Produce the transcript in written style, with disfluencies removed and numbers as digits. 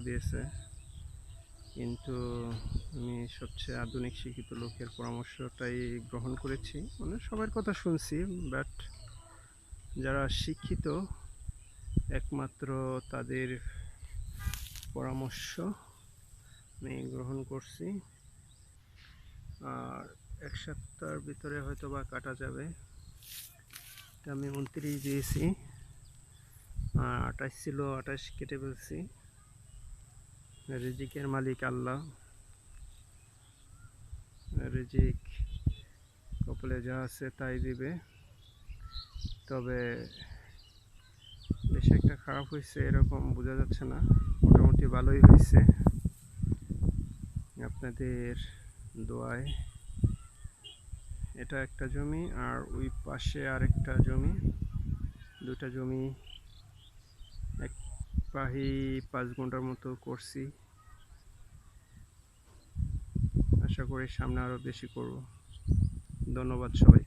দিয়েছে, কিন্তু আমি সবচেয়ে আধুনিক শিক্ষিত লোকের পরামর্শটাই গ্রহণ করেছি। মানে সবার কথা শুনছি, বাট যারা শিক্ষিত একমাত্র তাদের পরামর্শ আমি গ্রহণ করছি। আর 1 সপ্তাহের ভিতরে হয়তো বা কাটা যাবে। আমি 29 দিয়েছি, 28 ছিল, 28 কেটে ফেলছি। রিজিকের মালিক আল্লাহ, রিজিক কপালে যা আছে তাই দিবে। তবে বেশি একটা খারাপ হয়েছে এরকম বোঝা যাচ্ছে না, মোটামুটি ভালোই হয়েছে আপনাদের দোয়ায়। এটা একটা জমি, আর ওই পাশে আরেকটা জমি, দুটা জমি এক পাহি 5 ঘন্টার মতো করছি। আশা করি সামনে আরো বেশি করব। ধন্যবাদ সবাই।